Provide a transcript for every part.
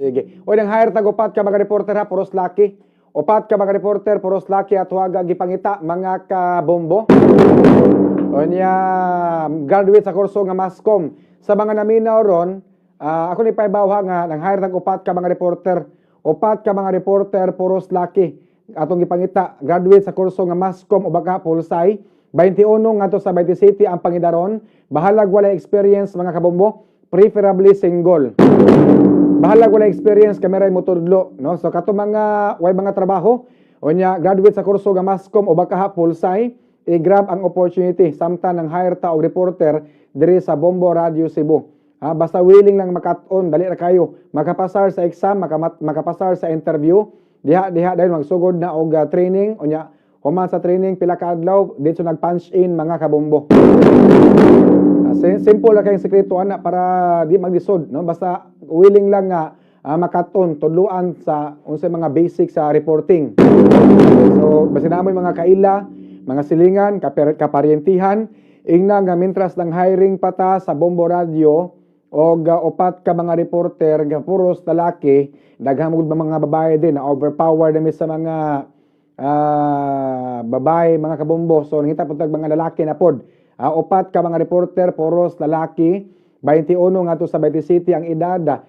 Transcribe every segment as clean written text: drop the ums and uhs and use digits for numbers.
Sige. O nang hire tag upat ka mga reporter ha, puros laki. Upat ka mga reporter, puros laki at huwag gipangita mga kabombo. O niya, graduate sa kurso nga Mascom. Sa mga naminaw ron, ako ni paibaw nga, nang hire tag upat ka mga reporter. Upat ka mga reporter, puros laki. Atong gipangita, graduate sa kurso nga Mascom o baka Pulsay. 21 ngadto sa 20 City ang pangidaron. Bahalag wala experience mga kabombo, preferably single. Bahalag wala experience kamera mo tudlo, no? So kato mga way mga trabaho o nya graduate sa kurso nga Mascom o baka Pulsay, i-grab ang opportunity samtang nang hire ta og reporter diri sa Bombo Radio Cebu. Basta willing lang makat-on, dali ra kayo makapasar sa exam, makapasar sa interview, diha dahil magsugod na og training o nya human sa training pila ka adlaw dito nag-punch in mga kabombo. Simple lang kayong sekreto ana para di magdisod, no? Basta willing lang nga makaton tudluan sa unsay mga basic sa reporting. So basta namoy mga kaila, mga silingan, kaparyentihan, ingna nga mintras ng hiring pata sa Bombo Radio og upat ka mga reporter nga puros lalaki, daghang mga babae din na overpower dami sa mga babae mga kabombo. So nangita po tag mga lalaki na pod. Upat ka mga reporter puros lalaki, 21 ngadto sa 20 City ang edad,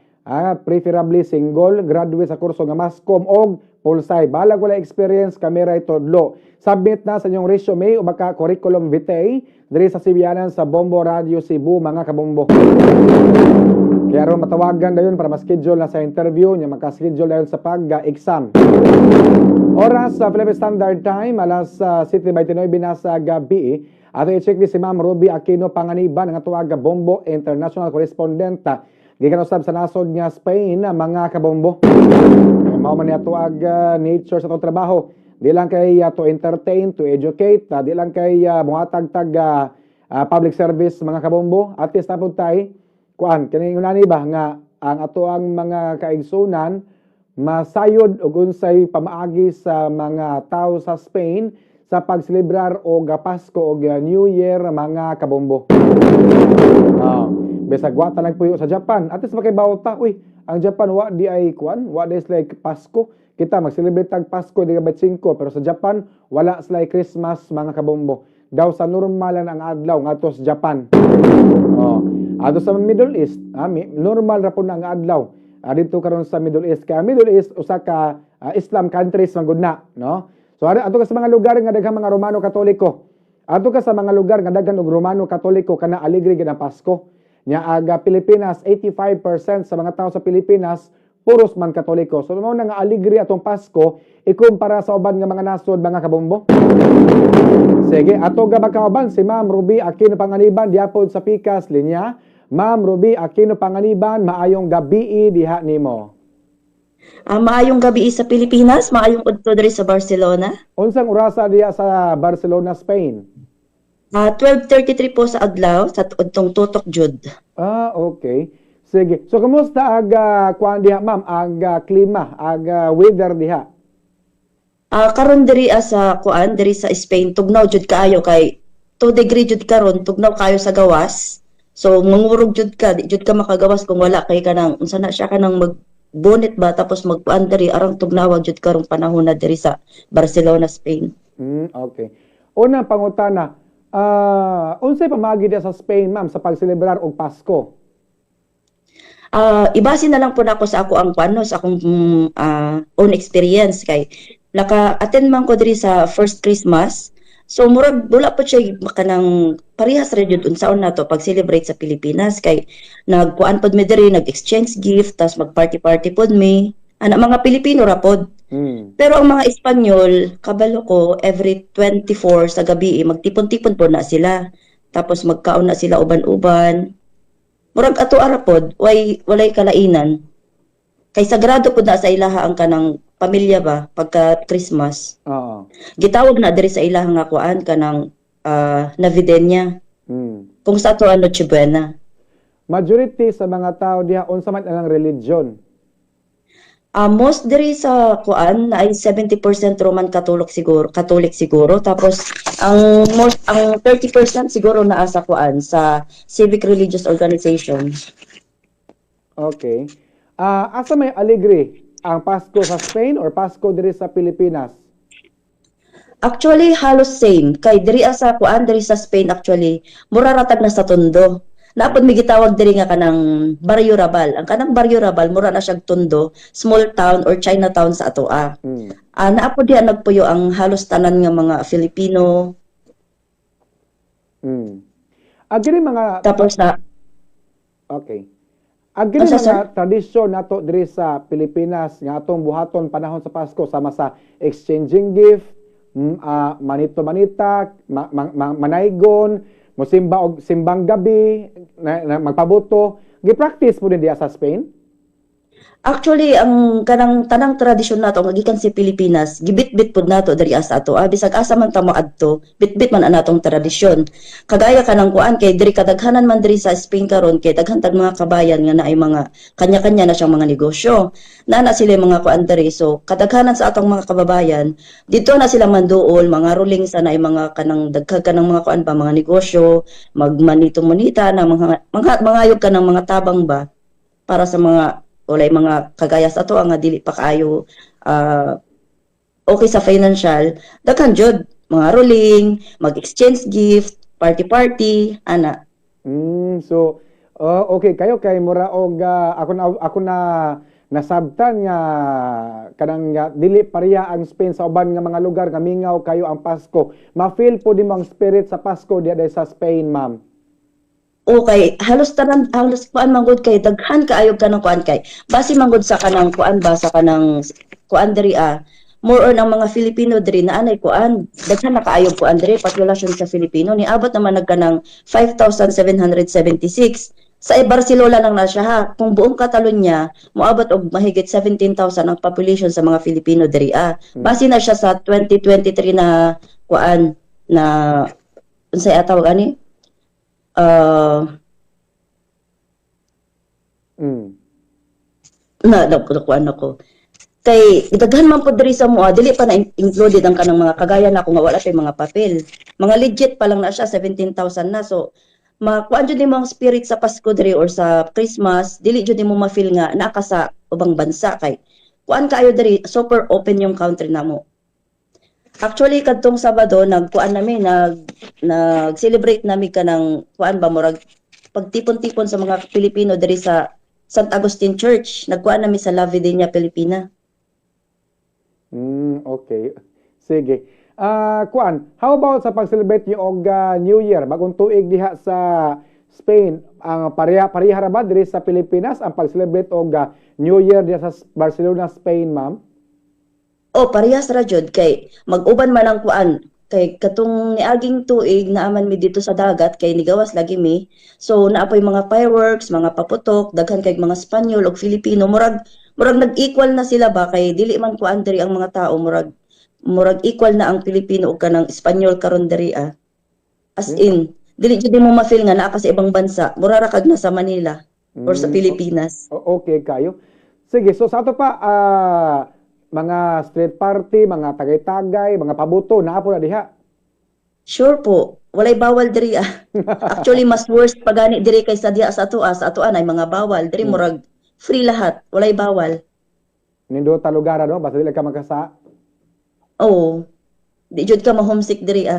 preferably single, graduate sa kurso nga Mascom og Pulsay. Balag wala experience, kamera itodlo. Submit na sa inyong resume o baka curriculum vitae diri sa Sibianan sa Bombo Radio Cebu mga kabombo. Kaya ron matawagan dayon para ma-schedule na sa interview nya, maka-schedule dayon sa pag-exam. Oras sa Philippine Standard Time, alas 7:29 na sa gabi. Ato i-check ni si Ma'am Ruby Aquino Panganiban, ang atuaga Bombo International Correspondent. Gikan usab sa nasod nga Spain, mga kabombo. Mao man ni atuaga nature sa atong trabaho. Di lang kay to entertain, to educate, di lang kay muhatag-tag public service mga kabombo. At least napod tayo, kuan, kini unani ba nga ang ato ang mga kaigsunan masayod og unsay pamaagi sa mga tao sa Spain sa pagselebrar og Pasko og New Year mga kabombo. Besag wa ta lang puyo sa Japan. At least makibawta, uy, ang Japan wa di ay kuan, wa di like Pasko. Kita mag-celebrate tag Pasko di 5, pero sa Japan wala sila Christmas mga kabombo. Daw sa normalan ang adlaw ngadto sa Japan. Ato sa Middle East, normal ra pud ang adlaw. Dito karon sa Middle East, kaya Middle East usa ka Islam countries man gud na, no? So ato ka sa mga lugar nga daghang mga Romano Katoliko. Ato ka sa mga lugar nga daghan og Romano Katoliko kana aligre gid ang Pasko. Nya aga Pilipinas 85% sa mga tao sa Pilipinas puros man Katoliko. So mao na nga aligre atong Pasko ikumpara sa uban nga mga nasod mga kabombo. Sige, ato ga magkauban si Ma'am Ruby Aquino Panganiban diapod sa Pikas linya. Ma'am Ruby Aquino Panganiban, maayong gabi diha nimo. Maayong gabi sa Pilipinas, maayong udto diri sa Barcelona. Unsang orasa diha sa Barcelona, Spain? 12:33 po sa adlaw sa udtong tutok jud. Okay. Sige. So kumusta aga kuan diha ma'am, aga klima, aga weather diha? Karon diri sa kuan diri sa Spain tugnaw jud kaayo kay 2 degree jud karon tugnaw kayo sa gawas. So mangurog jud ka, di jud ka makagawas kung wala kay kanang unsa na siya kanang bonnet ba tapos magpuan diri arang tugnawag jud karong panahon na diri sa Barcelona, Spain. Okay. Una pangutana, unsay pamaagi diha sa Spain ma'am sa pagselebrar og Pasko? Ibase na lang po nako sa ako ang paano sa akong own experience kay naka-attend man ko diri sa first Christmas. So murag wala po siya kanang parehas ra jud unsaon nato pag celebrate sa Pilipinas kay nagkuan pod mi diri nag-exchange gift tas mag-party pod mi ana mga Pilipino ra pod. Pero ang mga Espanyol kabalo ko every 24 sa gabi magtipon-tipon po na sila tapos magkaon na sila uban-uban. Murag ato ara pod walay kalainan kay sagrado pod na sa ilaha ang kanang pamilya ba pagka Christmas. Gitawag na diri sa ilaha nga kuan kanang Navidenya. Kung sa ato Noche Buena. Majority sa mga tao diha unsa man ang religion? Most diri sa kuan na ay 70% Roman Catholic siguro tapos ang 30% siguro naa sa kuan sa civic religious organization. Okay. Asa may aligri ang Pasko sa Spain or Pasko diri sa Pilipinas? Actually, halos same. Kay diri sa kuan diri sa Spain actually, mura ratag na sa Tondo. Napod mi gitawag diri nga kanang Barrio Rabal. Ang kanang Barrio Rabal mura na siyang Tondo, small town or Chinatown sa atoa. Mm. Naapod diha nagpuyo ang halos tanan nga mga Filipino. Mm. Agiri mga Tapos na okay. Agiri Asa, sir? mga tradisyon nato diri sa Pilipinas nga atong buhaton panahon sa Pasko sama sa exchanging gift, manito-manita, manaygon, mosimba og simbang gabi, magpabuto. Gi-practice po din diya sa Spain? Actually, ang kanang tanang tradisyon nato nga gikan sa Pilipinas, gibit-bit pud nato diri sa ato. Bisag asa man ta moadto, bit-bit man anatong tradisyon. Kagaya kanang kuan kay diri kadaghanan man diri sa Spain karon kay daghan tag mga kabayan nga naay mga kanya-kanya na siyang mga negosyo. Nana sila mga kuan diri. So kadaghanan sa atong mga kababayan, dito na sila manduol, mga ruling sa naay mga kanang dagkag kanang mga kuan ba mga negosyo, magmanitong monita na mangayog ka ng mga tabang ba para sa mga walay mga kagaya sa ato nga dili pa kaayo okay sa financial, daghan jud mga ruling, mag-exchange gift, party ana. So okay kayo kay mura og ako na nasabtan nga kanang dili pareha ang Spain sa uban nga mga lugar nga mingaw kayo ang Pasko. Ma-feel po di mo ang spirit sa Pasko diya sa Spain, ma'am. Okay, halos kuan manggod kay daghan kaayog kanang kuan kay base manggod sa kanang kuan ba sa kanang kuan diri more on ang mga Filipino diri na anay kuan daghan na kaayog kuan diri populasyon sa Filipino ni abot naman nagkanang 5,776 sa Barcelona lang na siya ha kung buong Catalonia moabot og mahigit 17,000 ang population sa mga Filipino diri base na siya sa 2023 na kuan na unsay atawag ani nakuan ako. Kay daghan man po diri sa mua, dili pa na included ang kanang mga kagaya na kung wala tay mga papel. Mga legit pa lang na siya 17,000 na. So makuan jud nimo ang spirit sa Pasko diri or sa Christmas, dili jud nimo ma-feel nga naa ka sa ubang bansa kay kuan kaayo diri super open yung country namo. Actually kadtong Sabado nagkuan nami nag-celebrate nami kanang kuan ba murag pagtipon-tipon sa mga Pilipino diri sa St. Agustin Church. Nagkuan nami sa La Videna, Pilipina. Okay. Sige. Kuan, how about sa pag-celebrate yung New Year? Bagong tuig diha sa Spain. Ang pareha ra ba diri sa Pilipinas ang pag-celebrate og New Year diha sa Barcelona, Spain, ma'am? Parehas ra jud kay mag-uban man ang kuan kay katong niaging tuig naaman mi dito sa dagat kay nigawas lagi mi. So naapoy mga fireworks, mga paputok, daghan kay mga Espanyol ug Filipino murag nag-equal na sila ba kay dili man kuan diri ang mga tao murag equal na ang Pilipino ug kanang Espanyol karon diri As in, dili jud mo ma-feel nga naa ka sa ibang bansa, mura ra kag na sa Manila or sa Pilipinas. Okay kayo. Sige, so sa ato pa mga street party, mga tagay-tagay, mga pabuto, naa po na diha. Sure po. Walay bawal diri Actually mas worst pagani diri kay sa diha sa ato ay mga bawal diri murag free lahat, walay bawal. Nindo ta lugar no, basta dili ka magkasa. Di jud ka ma-homesick diri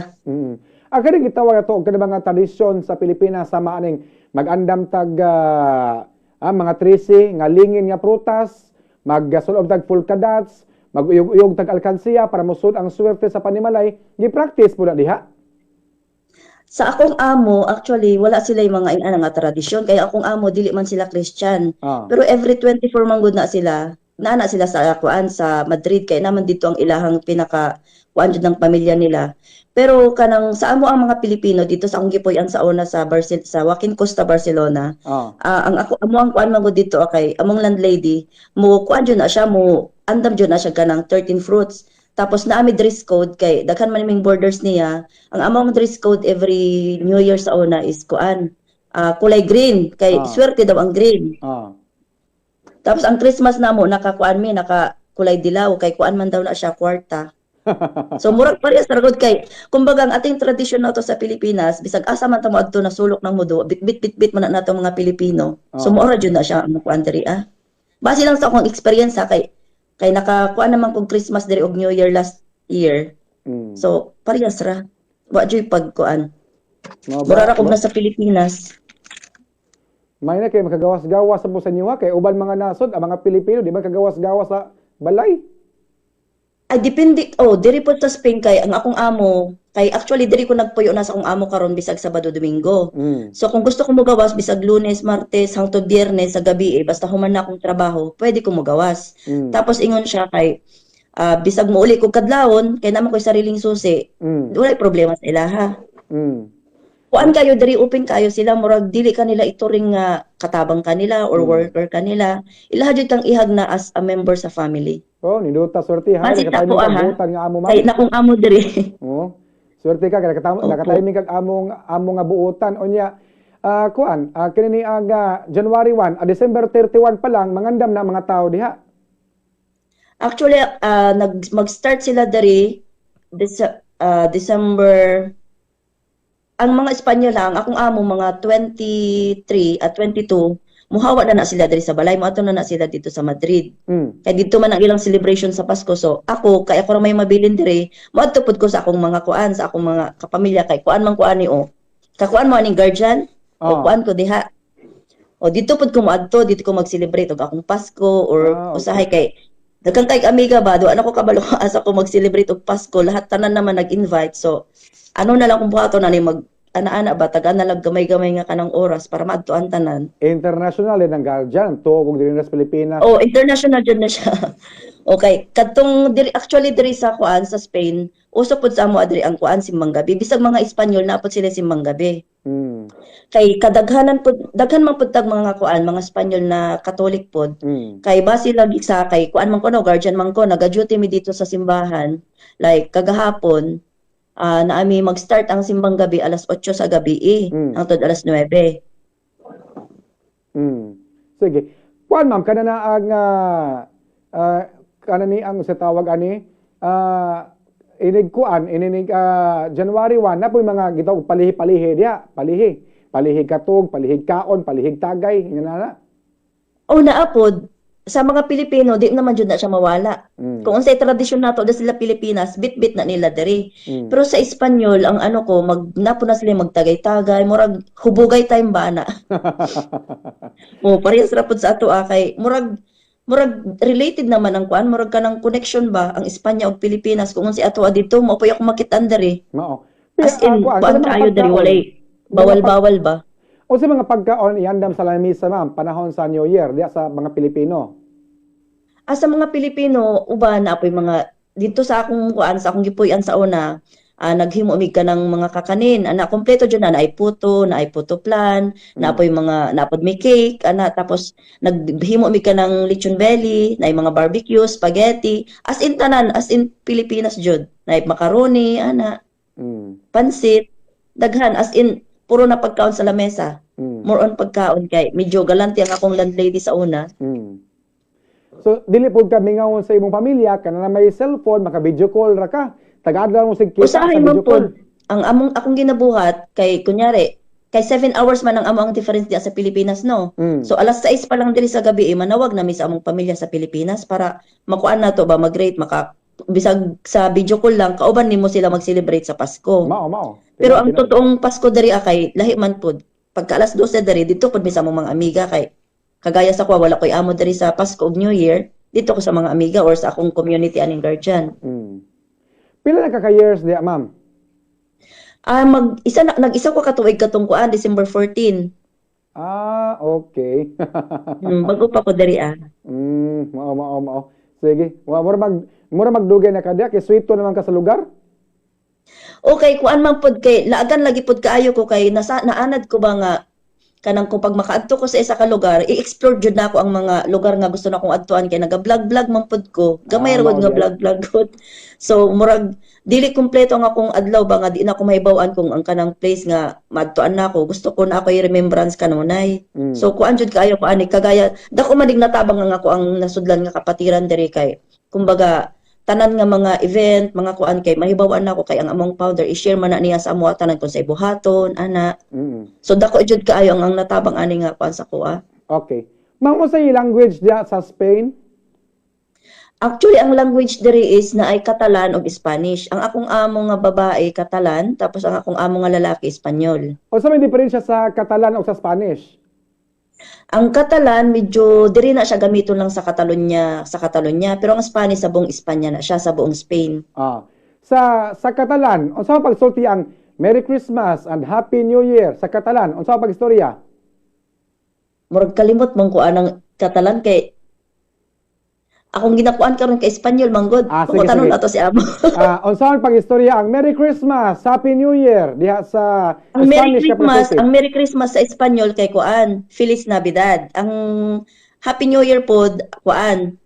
Kani gitawag ato og mga tradisyon sa Pilipinas sa maaning mag-andam tag mga 13 nga lingin nga prutas, magsulod tag fulkadats, maguyog tag alkansiya para musud ang swerte sa panimalay, gi-practice po na diha. Sa akong amo, actually, wala sila yung mga nga tradisyon. Kaya akong amo, dili man sila Christian. Pero every 24 manggod na sila, naana sila sa kuan sa Madrid. Kaya naman dito ang ilahang pinaka-kuan ng pamilya nila. Pero kanang sa amo ang mga Pilipino, dito sa akong gipuy-an sa una sa Joaquin Costa, Barcelona. Ang ang kuan manggod dito, okay, among landlady, mo kuan dyan na siya, mo andam dyan na siya kanang 13 fruits. Tapos naami dress code kay daghan man naming borders niya. Ang among dress code every New Year sa una is kuan kulay green kay swerte daw ang green. Tapos ang Christmas namo naka kulay dilaw kay kuan man daw na siya kwarta. So murag parehas ra gud kay kumbaga ang ating tradisyon na to sa Pilipinas bisag asa man ta moadto na sulok ng mudo bit man na nato mga Pilipino. So mura jud na siya ang kuan diri base lang sa akong experience ha, kay nakakuha naman kong Christmas diri og New Year last year. Mm. So parehas ra. Wa joy pagkuan. Mao Mura ra ba? kog nasa Pilipinas. May na kay makagawas-gawas sa po sa inyo ha? Kay uban mga nasod, ang mga Pilipino, di ba kagawas-gawas sa balay? Ay depende diri po sa Spain kay ang akong amo kay actually diri ko nagpuyo na sa akong amo karon bisag Sabado Domingo. Mm. So kung gusto ko mogawas bisag Lunes, Martes hangtod Biyernes sa gabi basta human na akong trabaho, pwede ko mogawas. Mm. Tapos ingon siya kay bisag mouli kog kadlawon kay naman ko'y sariling susi. Mm. Walay problema sa ilaha. Mm. Kuan kayo diri open kayo sila murag dili kanila ituring nga katabang kanila or worker kanila. Ilaha jud kang ihag na as a member sa family. Oh, niduta swerte ha. Masit Nakatiming ako, kag aha. buutan nga amo ma'am. Kay nakong amo diri. Oh. Swerte ka kay nakatiming kag amo nga buutan unya. Kuan, kini ni aga January 1, December 31 pa lang mangandam na mga tao diha. Actually, mag-start sila dari December. Ang mga Espanyol lang, akong amo mga 23 at 22, muhawa na sila dari sa balay, moadto na sila dito sa Madrid. Mm. Kay dito man ang ilang celebration sa Pasko. So ako, kay ako ra may mabilin diri, moadto pud ko sa akong mga kuan, sa akong mga kapamilya kay kuan man kuan ni Kakuan mo aning guardian, o kuan ko diha. O dito pud ko moadto, dito ko mag-celebrate og akong Pasko or usahay kay daghang kay amiga ba, do ano ko kabalo asa ko mag-celebrate og Pasko, lahat tanan naman nag-invite. So ano na lang kung buhaton na ni mag ana-ana ba taga na lang gamay-gamay nga kanang oras para maadtuan tanan. International ng guardian to kung diri sa Pilipinas. Oh, international jud na siya. Okay, kadtong diri actually diri sa kuan sa Spain, uso pud sa amo diri ang kuan simbang gabi. Bisag mga Espanyol na pud sila simbang gabi. Mm. Kay kadaghanan pud daghan man pud tag mga kuan, mga Espanyol na Katolik pud. Mm. Kay base lang sa kay kuan man ko no, guardian man ko, naga-duty mi dito sa simbahan. Like kagahapon, naami mag-start ang simbang gabi alas 8 sa gabi hangtod alas 9. Sige. Kuan ma'am kana na ang kana ni ang sa tawag ani inig January 1 na po mga gitawag palihi-palihi diha, palihi katog, palihig kaon, palihig tagay ngana. Naapod sa mga Pilipino di naman jud na siya mawala. Kung unsay tradisyon nato da sila Pilipinas, bit-bit na nila diri. Pero sa Espanyol ang ano ko napo na sila magtagay-tagay, murag hubugay time ba na. Parehas ra pud sa ato kay murag related naman ang kuan, murag kanang connection ba ang Espanya ug Pilipinas kung unsay ato dito mo pa ako makitaan diri. Mao. As in, kuan kayo diri walay bawal-bawal ba? O sa mga pagkaon iandam sa lamisa ma'am panahon sa New Year diya sa mga Pilipino. Sa mga Pilipino uban na apoy mga dito sa akong kuan sa akong gipuy-an sa una, naghimo mig ka ng mga kakanin ana kompleto jud na ay puto, na ay puto plan, na apoy mga napod may cake tapos naghimo mig ka ng lechon belly, na ay mga barbecue, spaghetti, as in tanan, as in Pilipinas jud, na ay macaroni pansit, daghan as in puro na pagkaon sa lamesa. More on pagkaon kay medyo galante ang akong landlady sa una. So dili pud ka mingaw sa imong pamilya kana na may cellphone maka-video call ra ka. Taga-adlaw mo sig kita sa Usahay video man call. pod ang akong ginabuhat kay kunyari kay 7 hours man ang among difference diya sa Pilipinas no. So alas 6 pa lang diri sa gabi manawag na mi sa among pamilya sa Pilipinas para makuan nato ba mag-rate bisag sa video call lang kauban nimo sila mag-celebrate sa Pasko. Mao. Pero ang totoong Pasko diri kay lahi man pod. Pagka alas 12 diri dito pod mi sa among mga amiga kay kagaya sa wala koy amo diri sa Pasko ug New Year, dito ko sa mga amiga or sa akong community aning guardian. Pila na ka years diya ma'am? Nag-isa ko katuig katong kuan December 14. Okay. Bago pa ko diri Mao. Sige. Mura magdugay na ka diya kay sweeto naman ka sa lugar. Okay, kuan man pod kay laagan lagi pod kaayo ko kay naanad ko ba nga kanang kung pag makaadto ko sa isa ka lugar, i-explore jud na ako ang mga lugar nga gusto na akong adtuan kay naga-vlog man pod ko. Gamay ra nga vlog gud. So murag dili kompleto ang akong adlaw ba nga di na ko mahibaw-an kung ang kanang place nga maadtuan na ako. Gusto ko na ako i-remembrance kanunay. So kuan jud kaayo ko ani kagaya dako man natabang nga ako ang nasudlan nga kapatiran diri kay kumbaga tanan nga mga event, mga kuan kay mahibawan na ako kay ang among founder i-share man na niya sa amo tanan kun sa ibuhaton ana. So dako jud kaayo ang natabang ani nga kuan sa kuha. Okay. Ma'am, mo sa language diya sa Spain? Actually, ang language diri is na ay Catalan o Spanish. Ang akong amo nga babae, Catalan, tapos ang akong amo nga lalaki, Espanyol. O sa may diferensya sa Catalan o sa Spanish? Ang Catalan, medyo diri na siya gamiton lang sa Catalonia, pero ang Spanish sa buong Espanya na siya, sa buong Spain. Ah. Sa Catalan, unsa pagsulti ang Merry Christmas and Happy New Year sa Catalan? Unsa pagistorya? Murag kalimot man ko anang Catalan kay akong ginakuan karon kay Espanyol manggod. Sige, Kung tanong sige. nato si amo. Unsa pagistorya ang Merry Christmas, Happy New Year diha sa Ang Merry Spanish ka Christmas, presented? ang Merry Christmas sa Espanyol kay kuan, Feliz Navidad. Ang Happy New Year pod kuan,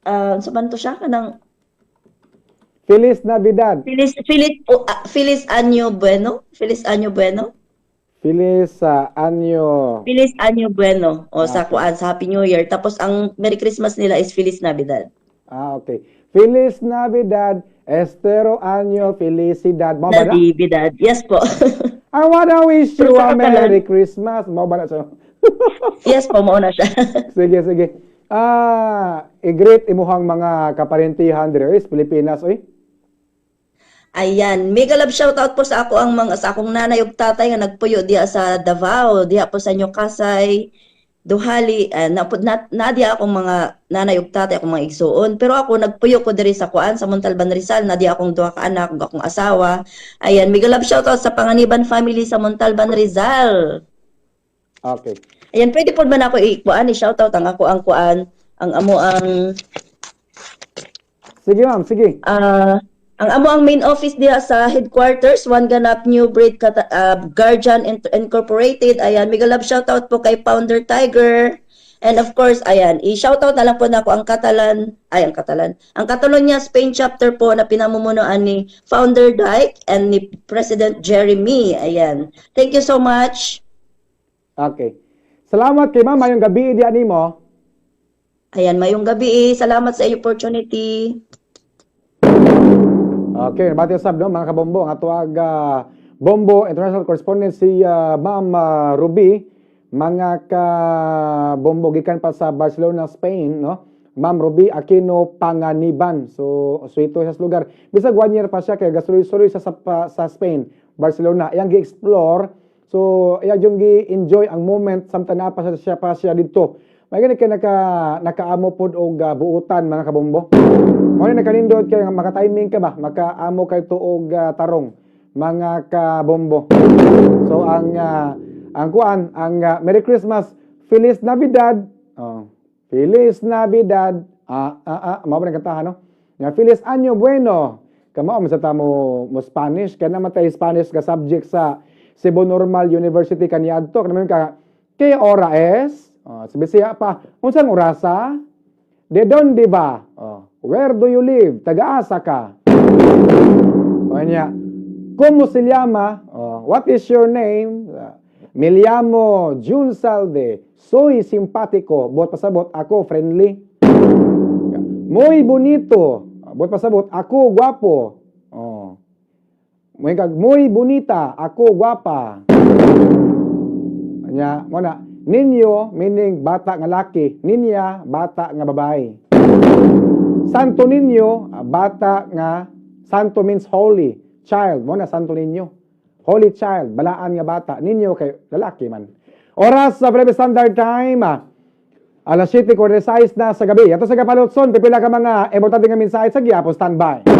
sa banto siya kanang Feliz Navidad. Feliz Año Bueno, Feliz Año Bueno. Feliz Año. Feliz Año Bueno o sa Okay. kuan sa Happy New Year. Tapos ang Merry Christmas nila is Feliz Navidad. Okay. Feliz Navidad, Estero Año Felicidad. Mao ba na? Navidad. Yes po. I wanna wish you Pero a sa Catalan- Merry Christmas. Mao ba na siya? Yes po, mao na siya. Sige, sige. I-greet imuhang mga kaparentihan diri is Pilipinas, oy. Ayan, mega love shoutout po sa akong nanay ug tatay nga nagpuyo diha sa Davao, diha po sa Nyokasay, Duhali, na diha akong mga nanay ug tatay akong mga igsuon. Pero ako nagpuyo ko diri sa kuan sa Montalban Rizal, na diha akong duha ka anak ug akong asawa. Ayan, mega love shoutout sa Panganiban family sa Montalban Rizal. Okay. Ayan, pwede po ba na ako i-shoutout ang ako ang kuan, ang amo ang Sige, ma'am, sige. ang amo ang main office diha sa headquarters, One Ganap New Breed Guardian Incorporated. Ayan, mega love shoutout po kay Founder Tiger. And of course, ayan, i-shoutout na lang po na ako ang ang Catalonia Spain chapter po na pinamumunuan ni Founder Dyke and ni President Jeremy. Ayan. Thank you so much. Okay. Salamat kay ma'am, mayong gabi di animo. Ayan, mayong gabi. Salamat sa opportunity. Okay, nabati usab no mga kabombo ang atuag Bombo International Correspondent si Ma'am Ruby, mga kabombo gikan pa sa Barcelona, Spain, no? Ma'am Ruby Aquino Panganiban. So ito sa lugar. Bisag 1 year pa siya kay gasuloy-suloy sa Spain, Barcelona. Iyang gi-explore. So iya yung gi-enjoy ang moment samtang pa siya dito. May gani kay nakaamo pod og buutan mga kabombo. Mo ni nakanindot kay maka-timing ka ba? Makaamo kay tuog tarong mga kabombo. So ang Merry Christmas, Feliz Navidad. Feliz Navidad. Mao ba kantahan no? Nga Feliz Año Bueno. Kamao man sa tamo mo Spanish kay namatay Spanish ka subject sa Cebu Normal University kaniadto. Kanang ka kay ora es sa Bisaya pa, unsang orasa? De donde ba? Where do you live? Taga-asa ka? O niya, ¿cómo se llama? What is your name? Me llamo Jun Salde. Soy simpático. Buot pasabot, ako friendly. Muy bonito. Buot pasabot, ako guwapo. Muy bonita, ako guwapa. Nya, mo na. Ninyo, meaning bata nga laki. Ninya, bata nga babae. Santo Niño, bata nga, Santo means holy. Child, mo na Santo Niño. Holy child, balaan nga bata. Niño kay lalaki man. Oras sa Breve Standard Time, alas 7:46 na sa gabi. Ato sa Kapalotson, pipila ka mga importante nga mensahe sa Giapo, standby.